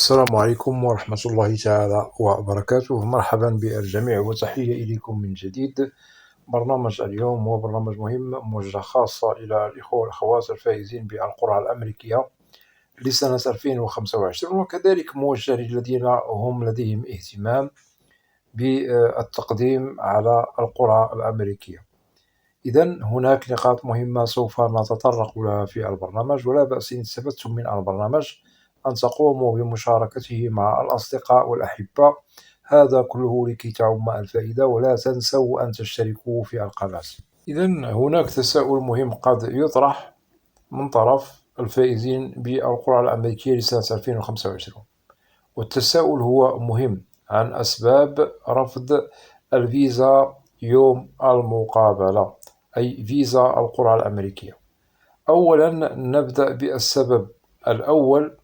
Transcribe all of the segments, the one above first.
السلام عليكم ورحمة الله تعالى وبركاته. مرحبا بالجميع وتحية إليكم من جديد. برنامج اليوم هو برنامج مهم موجه خاصة إلى الإخوة والأخوات الفائزين بالقرعة الأمريكية لسنة 2025، وكذلك موجه للذين هم لديهم اهتمام بالتقديم على القرعة الأمريكية. إذن هناك نقاط مهمة سوف نتطرق لها في البرنامج، ولا بأس إن استفدتم من البرنامج أن تقوموا بمشاركته مع الأصدقاء والأحبة، هذا كله لكي تعم الفائدة. ولا تنسوا أن تشتركوا في القناة. إذن هناك تساؤل مهم قد يطرح من طرف الفائزين بالقرعة الأمريكية لسنة 2025، والتساؤل هو مهم عن أسباب رفض الفيزا يوم المقابلة، أي فيزا القرعة الأمريكية. أولا نبدأ بالسبب الأول،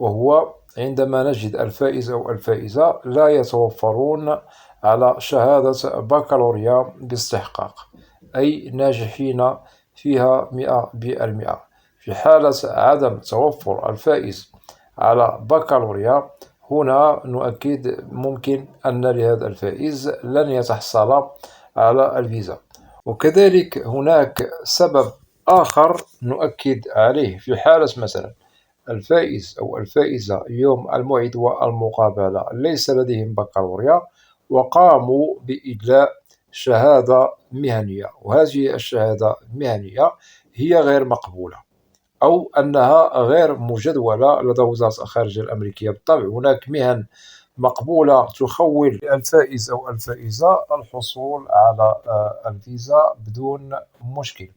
وهو عندما نجد الفائز أو الفائزة لا يتوفرون على شهادة بكالوريا باستحقاق، أي ناجحين فيها 100%. في حالة عدم توفر الفائز على بكالوريا، هنا نؤكد ممكن أن لهذا الفائز لن يتحصل على الفيزا. وكذلك هناك سبب آخر نؤكد عليه، في حالة مثلا الفائز أو الفائزة يوم الموعد والمقابلة ليس لديهم بكالوريا وقاموا بإدلاء شهادة مهنية، وهذه الشهادة المهنية هي غير مقبولة أو أنها غير مجدولة لدى وزارة الخارجية الأمريكية. بالطبع هناك مهن مقبولة تخول الفائز أو الفائزة الحصول على الفيزا بدون مشكل،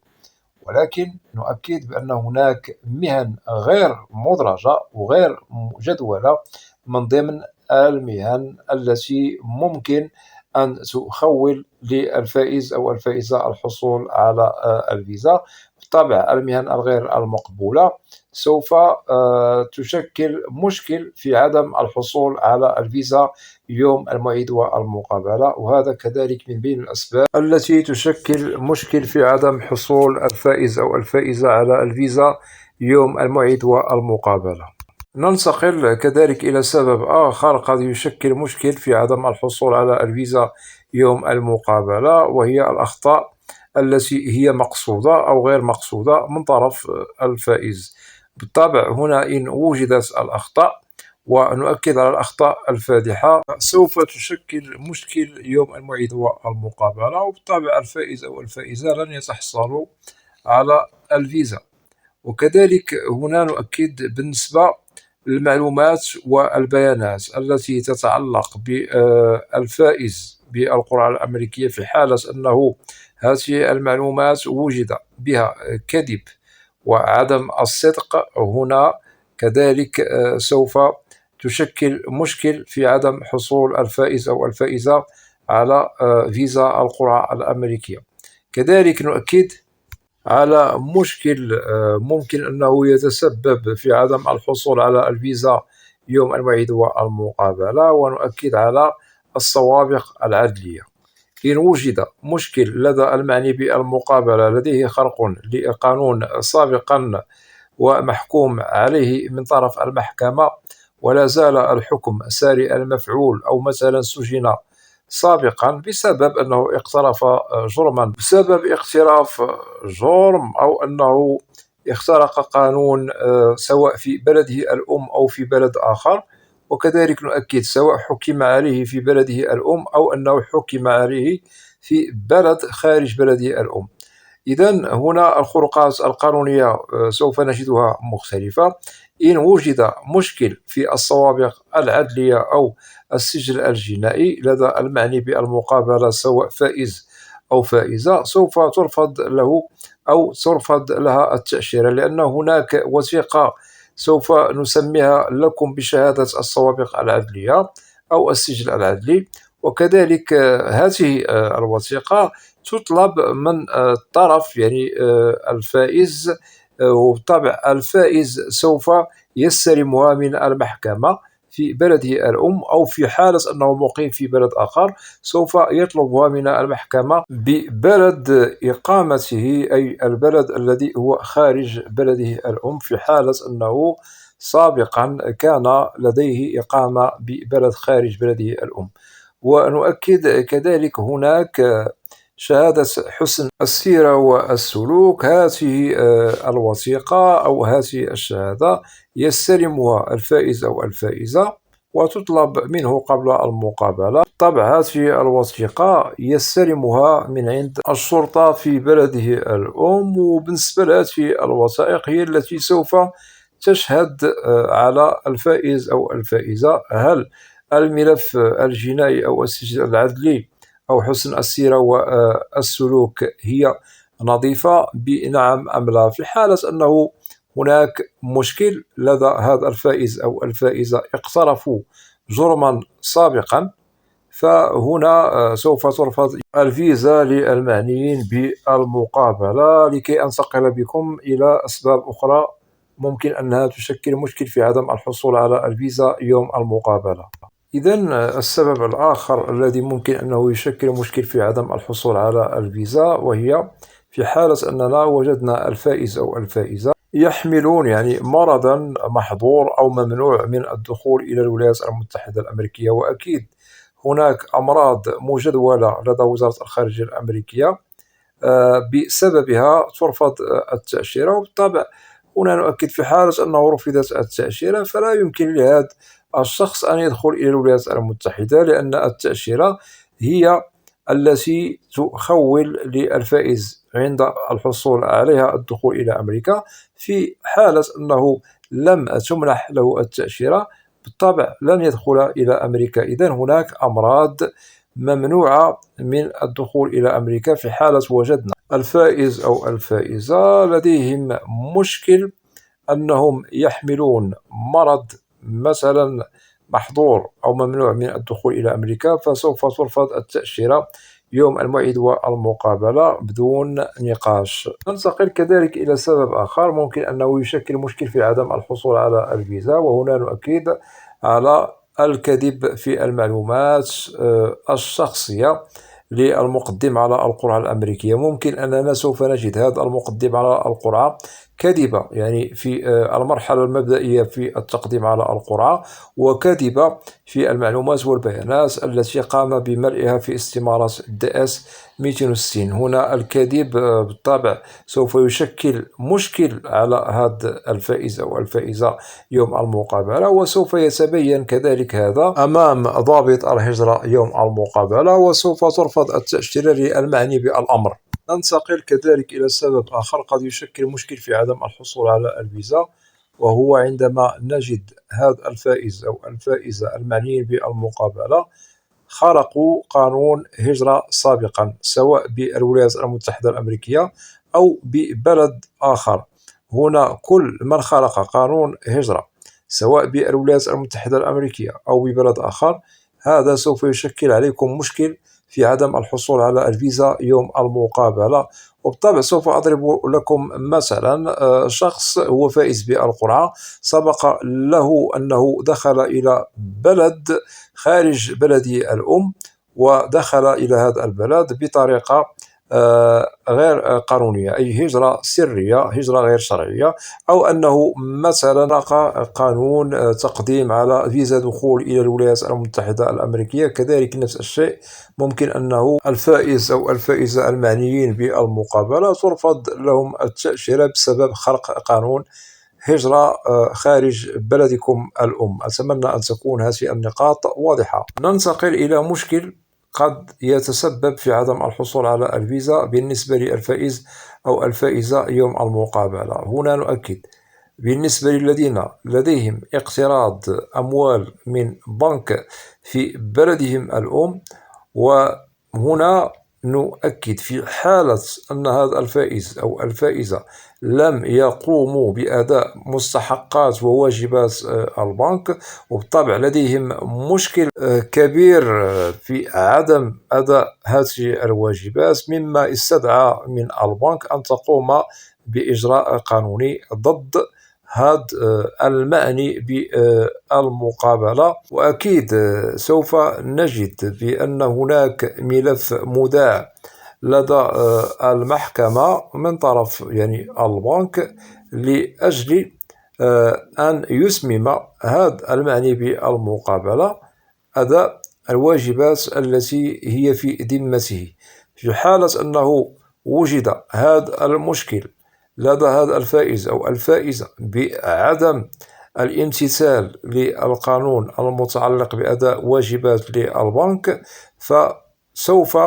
ولكن نؤكد بأن هناك مهن غير مدرجة وغير مجدولة من ضمن المهن التي ممكن أن تخول للفائز أو الفائزة الحصول على الفيزا. بالطبع المهن الغير المقبولة سوف تشكل مشكل في عدم الحصول على الفيزا يوم الموعد والمقابلة، وهذا كذلك من بين الأسباب التي تشكل مشكل في عدم حصول الفائز أو الفائزة على الفيزا يوم الموعد والمقابلة. ننتقل كذلك إلى سبب آخر قد يشكل مشكل في عدم الحصول على الفيزا يوم المقابلة، وهي الأخطاء التي هي مقصودة أو غير مقصودة من طرف الفائز. بالطبع هنا إن وجدت الأخطاء، ونؤكد على الأخطاء الفادحة، سوف تشكل مشكل يوم الموعد والمقابلة، وبالطبع الفائز أو الفائزة لن يتحصلوا على الفيزا. وكذلك هنا نؤكد بالنسبة للمعلومات والبيانات التي تتعلق بالفائز بالقرعة الأمريكية، في حالة أنه هذه المعلومات وجد بها كذب وعدم الصدق، هنا كذلك سوف تشكل مشكل في عدم حصول الفائز أو الفائزة على فيزا القرعة الأمريكية. كذلك نؤكد على مشكل ممكن أنه يتسبب في عدم الحصول على الفيزا يوم الموعد والمقابلة، ونؤكد على السوابق العدلية. إن وجد مشكل لدى المعني بالمقابلة لديه خرق لقانون سابقا ومحكوم عليه من طرف المحكمة، ولا زال الحكم ساري المفعول، أو مثلا سجن سابقا بسبب أنه اقترف جرما، بسبب اقتراف جرم، أو أنه اخترق قانون سواء في بلده الأم أو في بلد آخر. وكذلك نؤكد سواء حكم عليه في بلده الأم أو أنه حكم عليه في بلد خارج بلده الأم. إذن هنا الخروقات القانونية سوف نجدها مختلفة. إن وجد مشكل في السوابق العدلية أو السجل الجنائي لدى المعني بالمقابلة سواء فائز أو فائزة، سوف ترفض له أو ترفض لها التأشيرة، لأن هناك وثيقة سوف نسميها لكم بشهادة السوابق العدلية أو السجل العدلي. وكذلك هذه الوثيقة تطلب من الطرف يعني الفائز، وبالطبع الفائز سوف يستلمها من المحكمة في بلده الأم، أو في حالة أنه مقيم في بلد آخر سوف يطلبها من المحكمة ببلد إقامته، أي البلد الذي هو خارج بلده الأم، في حالة أنه سابقا كان لديه إقامة ببلد خارج بلده الأم. ونؤكد كذلك هناك شهادة حسن السيرة والسلوك. هذه الوثيقة أو هذه الشهادة يستلمها الفائز أو الفائزة وتطلب منه قبل المقابلة. بالطبع هذه الوثيقة يستلمها من عند الشرطة في بلده الأم، وبالنسبة لهذه الوثائق هي التي سوف تشهد على الفائز أو الفائزة هل الملف الجنائي أو السجل العدلي أو حسن السيرة والسلوك هي نظيفة بنعم أم لا. في حالة أنه هناك مشكل لدى هذا الفائز أو الفائزة اقترفوا جرما سابقا، فهنا سوف ترفض الفيزا للمعنيين بالمقابلة. لكي أنتقل بكم إلى أسباب أخرى ممكن أنها تشكل مشكل في عدم الحصول على الفيزا يوم المقابلة. إذن السبب الآخر الذي ممكن أنه يشكل مشكل في عدم الحصول على الفيزا، وهي في حالة أننا وجدنا الفائز أو الفائزة يحملون مرضا محظور أو ممنوع من الدخول إلى الولايات المتحدة الأمريكية. وأكيد هناك أمراض مجدولة لدى وزارة الخارجية الأمريكية بسببها ترفض التأشيرة. وبالطبع هنا نؤكد في حالة أنه رفضت التأشيرة فلا يمكن لهذا الشخص أن يدخل إلى الولايات المتحدة، لأن التأشيرة هي التي تخول للفائز عند الحصول عليها الدخول إلى أمريكا. في حالة أنه لم تمنح له التأشيرة بالطبع لن يدخل إلى أمريكا. إذن هناك أمراض ممنوعة من الدخول إلى أمريكا في حالة وجدنا الفائز أو الفائزة لديهم مشكل أنهم يحملون مرض مثلا محظور أو ممنوع من الدخول إلى أمريكا، فسوف ترفض التأشيرة يوم الموعد والمقابلة بدون نقاش. ننتقل كذلك إلى سبب آخر ممكن أنه يشكل مشكل في عدم الحصول على الفيزا، وهنا نؤكد على الكذب في المعلومات الشخصية للمقدم على القرعة الأمريكية. ممكن أننا سوف نجد هذا المقدم على القرعة كذبة في المرحلة المبدئية في التقديم على القرعة، وكذبة في المعلومات والبيانات التي قام بملئها في استمارة DS 260. هنا الكذب بالطبع سوف يشكل مشكل على هذا الفائز أو الفائزة يوم المقابلة، وسوف يتبين كذلك هذا أمام ضابط الهجرة يوم المقابلة، وسوف ترفض التأشيرة للمعني بالأمر. ننتقل كذلك إلى سبب آخر قد يشكل مشكل في عدم الحصول على الفيزا، وهو عندما نجد هذا الفائز أو الفائزة المعنيين بالمقابلة خرقوا قانون هجرة سابقا سواء بالولايات المتحدة الأمريكية أو ببلد آخر. هنا كل من خرق قانون هجرة سواء بالولايات المتحدة الأمريكية أو ببلد آخر هذا سوف يشكل عليكم مشكل في عدم الحصول على الفيزا يوم المقابلة. وبالطبع سوف أضرب لكم مثلا شخص هو فائز بالقرعة، سبق له أنه دخل إلى بلد خارج بلده الأم، ودخل إلى هذا البلد بطريقة غير قانونية، أي هجرة سرية، هجرة غير شرعية، أو أنه مثلا لقى قانون تقديم على فيزا دخول إلى الولايات المتحدة الأمريكية. كذلك نفس الشيء ممكن أنه الفائز أو الفائزة المعنيين بالمقابلة ترفض لهم التأشيرة بسبب خرق قانون هجرة خارج بلدكم الأم. أتمنى أن تكون هذه النقاط واضحة. ننتقل إلى مشكل قد يتسبب في عدم الحصول على الفيزا بالنسبة للفائز أو الفائزة يوم المقابلة. هنا نؤكد بالنسبة للذين لديهم اقتراض أموال من بنك في بلدهم الأم، وهنا نؤكد في حالة أن هذا الفائز أو الفائزة لم يقوموا بأداء مستحقات وواجبات البنك، وبالطبع لديهم مشكل كبير في عدم أداء هذه الواجبات، مما استدعى من البنك أن تقوم بإجراء قانوني ضد هذا المعني بالمقابلة. وأكيد سوف نجد بأن هناك ملف مذاع لدى المحكمة من طرف البنك لأجل أن يسمم هذا المعني بالمقابلة أداء الواجبات التي هي في ذمته. في حالة أنه وجد هذا المشكل لدى هذا الفائز أو الفائزة بعدم الامتثال للقانون المتعلق بأداء واجبات للبنك، فسوف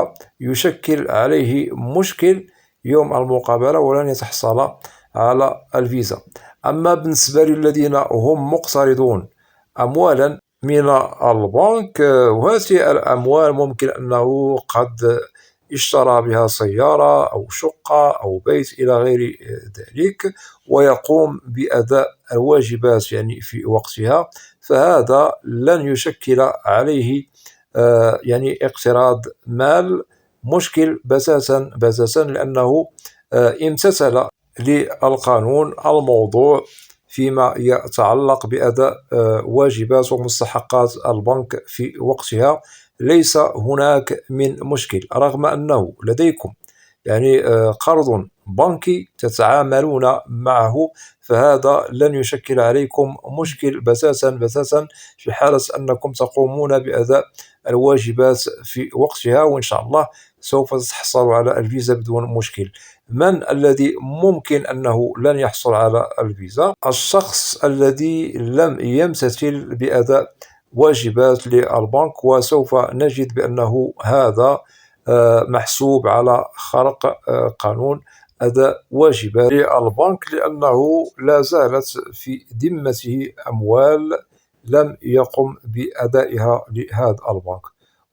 يشكل عليه مشكل يوم المقابلة ولن يتحصل على الفيزا. أما بالنسبة للذين هم مقترضون أموالا من البنك، وهذه الأموال ممكن أنه قد اشترى بها سيارة أو شقة أو بيت إلى غير ذلك، ويقوم بأداء الواجبات يعني في وقتها، فهذا لن يشكل عليه يعني اقتراض مال مشكل بتاتا بتاتا، لأنه امتثل للقانون الموضوع فيما يتعلق بأداء واجبات ومستحقات البنك في وقتها. ليس هناك من مشكل، رغم أنه لديكم يعني قرض بنكي تتعاملون معه، فهذا لن يشكل عليكم مشكل بتاتا بتاتا في حالة أنكم تقومون بأداء الواجبات في وقتها، وإن شاء الله سوف تحصلوا على الفيزا بدون مشكل. من الذي ممكن أنه لن يحصل على الفيزا؟ الشخص الذي لم يمتثل بأداء واجبات للبنك، وسوف نجد بأنه هذا محسوب على خرق قانون أداء واجبات للبنك، لأنه لا زالت في ذمته أموال لم يقم بأدائها لهذا البنك،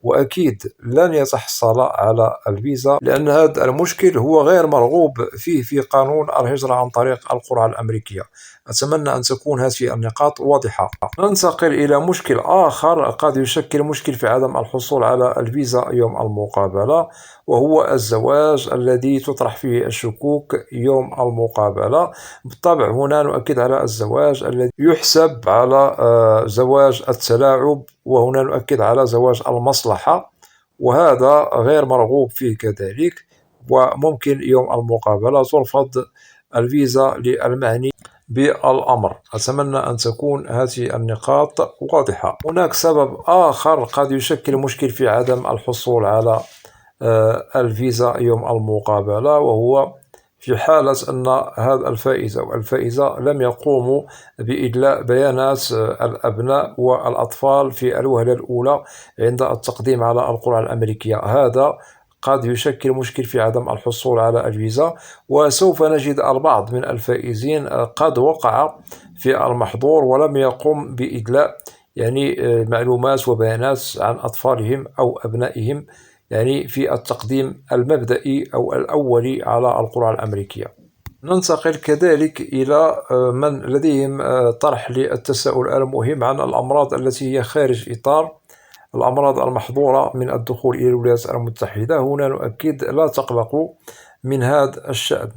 وأكيد لن يتحصل على الفيزا، لأن هذا المشكل هو غير مرغوب فيه في قانون الهجرة عن طريق القرعة الأمريكية. أتمنى أن تكون هذه النقاط واضحة. ننتقل إلى مشكل آخر قد يشكل مشكل في عدم الحصول على الفيزا يوم المقابلة، وهو الزواج الذي تطرح فيه الشكوك يوم المقابلة. بالطبع هنا نؤكد على الزواج الذي يحسب على زواج التلاعب، وهنا نؤكد على زواج المصلحة، وهذا غير مرغوب فيه كذلك، وممكن يوم المقابلة ترفض الفيزا للمعني بالأمر. أتمنى أن تكون هذه النقاط واضحة. هناك سبب آخر قد يشكل مشكل في عدم الحصول على الفيزا يوم المقابلة، وهو في حالة أن هذا الفائز أو الفائزة لم يقوموا بإدلاء بيانات الأبناء والأطفال في الوهلة الأولى عند التقديم على القرعة الأمريكية. هذا قد يشكل مشكل في عدم الحصول على الفيزا، وسوف نجد البعض من الفائزين قد وقع في المحظور ولم يقم بإدلاء يعني معلومات وبيانات عن أطفالهم أو أبنائهم يعني في التقديم المبدئي أو الأولي على القرعة الأمريكية. ننتقل كذلك إلى من لديهم طرح للتساؤل المهم عن الأمراض التي هي خارج إطار الأمراض المحظورة من الدخول إلى الولايات المتحدة. هنا نؤكد لا تقلقوا من هذا الشأن.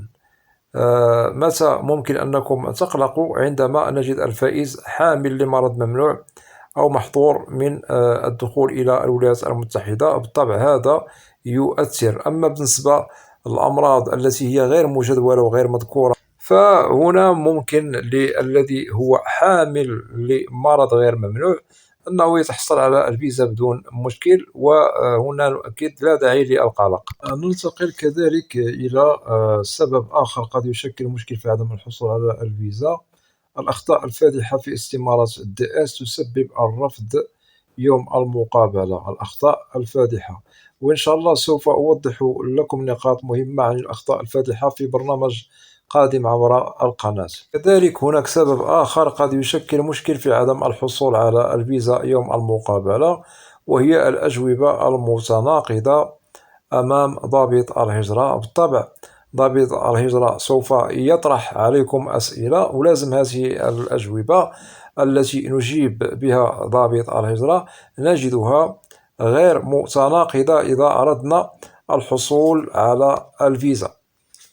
متى ممكن أنكم تقلقوا؟ عندما نجد الفائز حامل لمرض ممنوع أو محظور من الدخول إلى الولايات المتحدة. بالطبع هذا يؤثر. أما بالنسبة للأمراض التي هي غير مجدولة وغير مذكورة، فهنا ممكن للذي هو حامل لمرض غير ممنوع أنه يتحصل على الفيزا بدون مشكل، وهنا نؤكد لا داعي للقلق. ننتقل كذلك إلى سبب آخر قد يشكل مشكل في عدم الحصول على الفيزا. الأخطاء الفادحة في استمارة DS تسبب الرفض يوم المقابلة. الأخطاء الفادحة، وإن شاء الله سوف أوضح لكم نقاط مهمة عن الأخطاء الفادحة في برنامج قادم عبر القناة. كذلك هناك سبب آخر قد يشكل مشكل في عدم الحصول على الفيزا يوم المقابلة، وهي الأجوبة المتناقضة أمام ضابط الهجرة. بالطبع ضابط الهجرة سوف يطرح عليكم أسئلة، ولازم هذه الأجوبة التي نجيب بها ضابط الهجرة نجدها غير متناقضة إذا أردنا الحصول على الفيزا.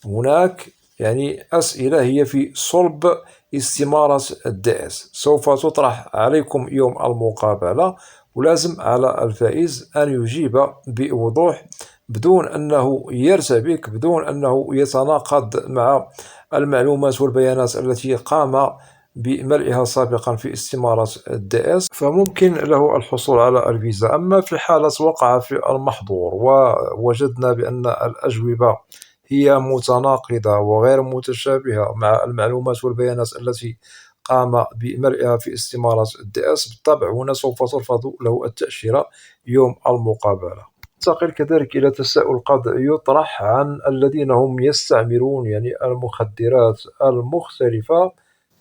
هناك يعني أسئلة هي في صلب استمارة DS سوف تطرح عليكم يوم المقابلة، ولازم على الفائز أن يجيب بوضوح بدون أنه يرتبك، بدون أنه يتناقض مع المعلومات والبيانات التي قام بملئها سابقا في استمارة DS، فممكن له الحصول على الفيزا. أما في حالة وقع في المحظور ووجدنا بأن الأجوبة هي متناقضة وغير متشابهة مع المعلومات والبيانات التي قام بملئها في استمارة DS، بالطبع هنا سوف ترفض له التأشيرة يوم المقابلة. ننتقل كذلك إلى تساؤل قد يطرح عن الذين هم يستعملون المخدرات المختلفة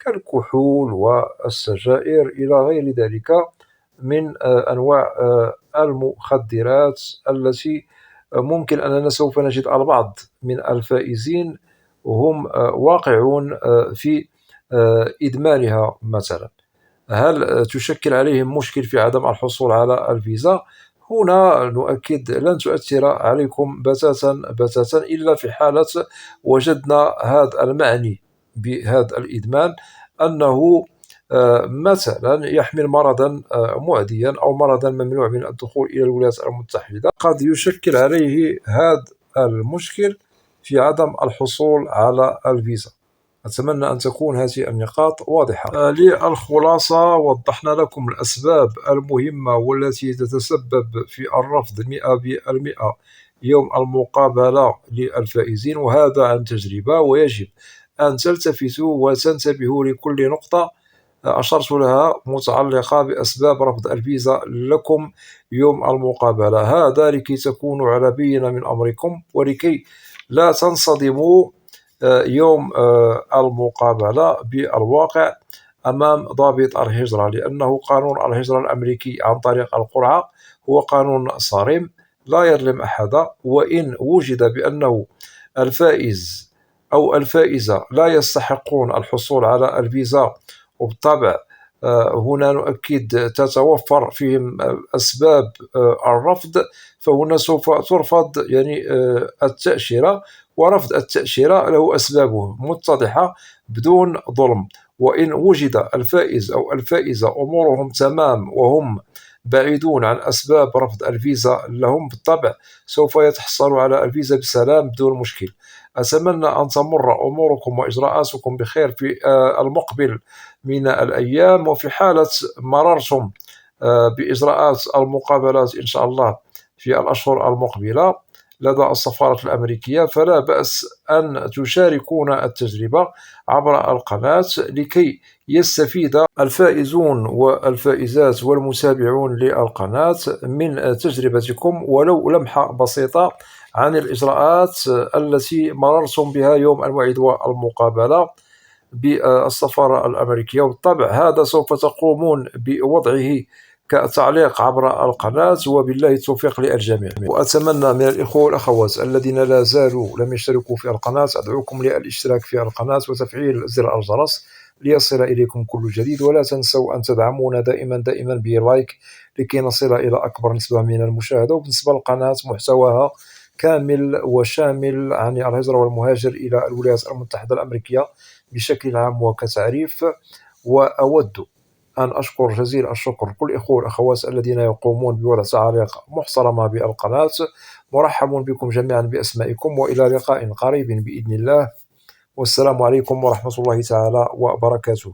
كالكحول والسجائر إلى غير ذلك من أنواع المخدرات التي ممكن أننا سوف نجد البعض من الفائزين هم واقعون في إدمانها مثلا. هل تشكل عليهم مشكل في عدم الحصول على الفيزا؟ هنا نؤكد لن تؤثر عليكم بتاتا إلا في حالة وجدنا هذا المعني بهذا الإدمان أنه مثلا يحمل مرضا معديا أو مرضا ممنوع من الدخول إلى الولايات المتحدة، قد يشكل عليه هذا المشكل في عدم الحصول على الفيزا. أتمنى أن تكون هذه النقاط واضحة. للخلاصة وضحنا لكم الأسباب المهمة والتي تتسبب في الرفض 100% يوم المقابلة للفائزين، وهذا عن تجربة، ويجب أن تلتفتوا وتنتبهوا لكل نقطة أشرت لها متعلقة بأسباب رفض الفيزا لكم يوم المقابلة، هذا لكي تكونوا على بينة من أمركم ولكي لا تنصدموا يوم المقابلة بالواقع أمام ضابط الهجرة، لأنه قانون الهجرة الأمريكي عن طريق القرعة هو قانون صارم لا يظلم أحدا، وإن وجد بأنه الفائز أو الفائزة لا يستحقون الحصول على الفيزا، وبالطبع هنا نؤكد تتوفر فيهم أسباب الرفض، فهنا سوف ترفض التأشيرة، ورفض التأشيرة له أسبابه متضحة بدون ظلم. وإن وجد الفائز أو الفائزة أمورهم تمام وهم بعيدون عن أسباب رفض الفيزا لهم، بالطبع سوف يتحصلوا على الفيزا بسلام بدون مشكل. أتمنى أن تمر أموركم وإجراءاتكم بخير في المقبل من الأيام، وفي حالة مررتم بإجراءات المقابلات إن شاء الله في الأشهر المقبلة لدى السفارة الأمريكية، فلا بأس أن تشاركونا التجربة عبر القناة لكي يستفيد الفائزون والفائزات والمتابعون للقناة من تجربتكم ولو لمحة بسيطة عن الإجراءات التي مررتم بها يوم الموعد والمقابلة بالسفارة الأمريكية. وبالطبع هذا سوف تقومون بوضعه كتعليق عبر القناة، وبالله التوفيق للجميع. وأتمنى من الإخوة والأخوات الذين لا زالوا لم يشتركوا في القناة أدعوكم للاشتراك في القناة وتفعيل زر الجرس ليصل إليكم كل جديد، ولا تنسوا أن تدعمونا دائما بلايك لكي نصل إلى أكبر نسبة من المشاهدة. وبالنسبة للقناة محتواها كامل وشامل عن الهجرة والمهاجر إلى الولايات المتحدة الأمريكية بشكل عام وكتعريف. وأود أن أشكر جزيل الشكر كل الإخوة والأخوات الذين يقومون بوضع تعاليق محترمة بالقناة. مرحب بكم جميعا بأسمائكم، وإلى لقاء قريب بإذن الله، والسلام عليكم ورحمة الله تعالى وبركاته.